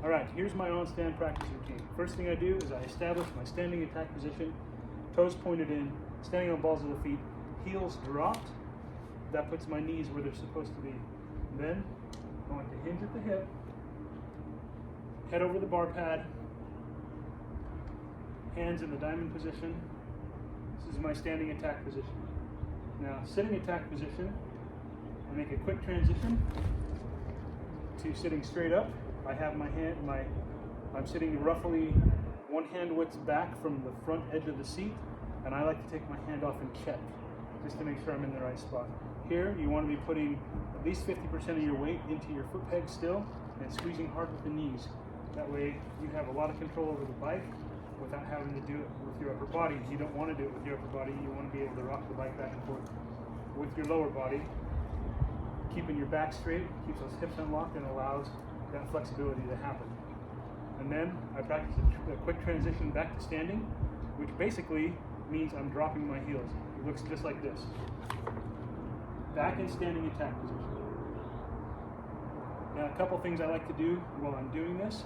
All right, here's my on-stand practice routine. First thing I do is I establish my standing attack position, toes pointed in, standing on balls of the feet, heels dropped. That puts my knees where they're supposed to be. Then, going to hinge at the hip, head over the bar pad, hands in the diamond position. This is my standing attack position. Now, sitting attack position, I make a quick transition to sitting straight up. I have I'm sitting roughly one hand width back from the front edge of the seat, and I like to take my hand off and check, just to make sure I'm in the right spot. Here, you want to be putting at least 50% of your weight into your foot peg still, and squeezing hard with the knees. That way, you have a lot of control over the bike without having to do it with your upper body. You don't want to do it with your upper body. You want to be able to rock the bike back and forth with your lower body, keeping your back straight, keeps those hips unlocked, and allows that flexibility to happen. And then I practice a quick transition back to standing, which basically means I'm dropping my heels. It looks just like this. Back in standing attack position. Now, a couple things I like to do while I'm doing this.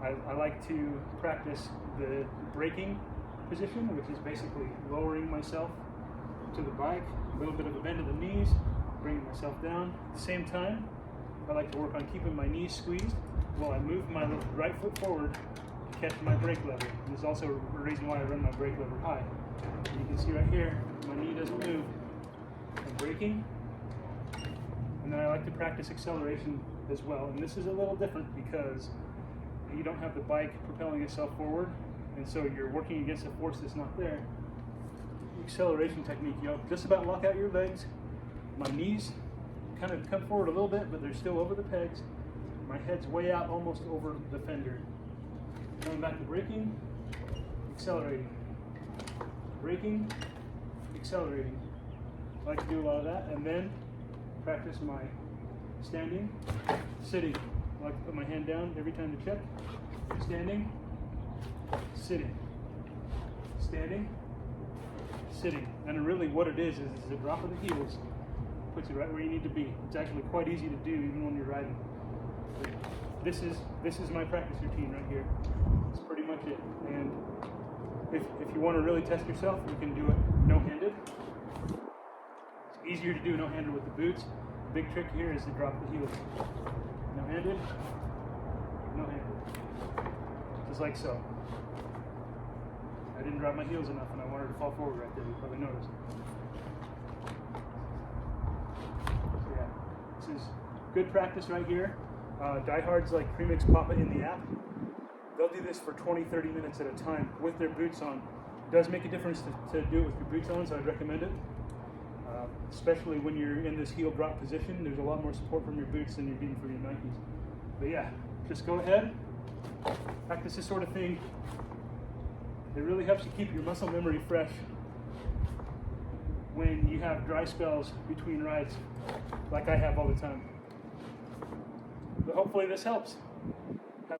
I like to practice the braking position, which is basically lowering myself to the bike, a little bit of a bend of the knees, bringing myself down. At the same time, I like to work on keeping my knees squeezed while I move my right foot forward to catch my brake lever. And there's also a reason why I run my brake lever high. You can see right here, my knee doesn't move. I'm braking. And then I like to practice acceleration as well. And this is a little different because you don't have the bike propelling itself forward, and so you're working against a force that's not there. Acceleration technique, just about lock out your legs. My knees kind of come forward a little bit, but they're still over the pegs. My head's way out, almost over the fender. Going back to braking, accelerating. Braking, accelerating. I like to do a lot of that, and then practice my standing, sitting. I like to put my hand down every time to check. Standing, sitting, standing, sitting. And really what it is a drop of the heels puts you right where you need to be. It's actually quite easy to do even when you're riding. But this is my practice routine right here. That's pretty much it. And if you want to really test yourself, you can do it no-handed. It's easier to do no-handed with the boots. The big trick here is to drop the heels. No-handed, no-handed. Just like so. I didn't drop my heels enough and I wanted to fall forward right there. You probably noticed. So yeah, this is good practice right here. Diehards like Premix Papa in the app, they'll do this for 20-30 minutes at a time with their boots on. It does make a difference to do it with your boots on, so I'd recommend it. Especially when you're in this heel drop position, there's a lot more support from your boots than you're getting from your Nikes. But yeah, just go ahead, practice this sort of thing. It really helps you keep your muscle memory fresh when you have dry spells between rides, like I have all the time. But hopefully this helps.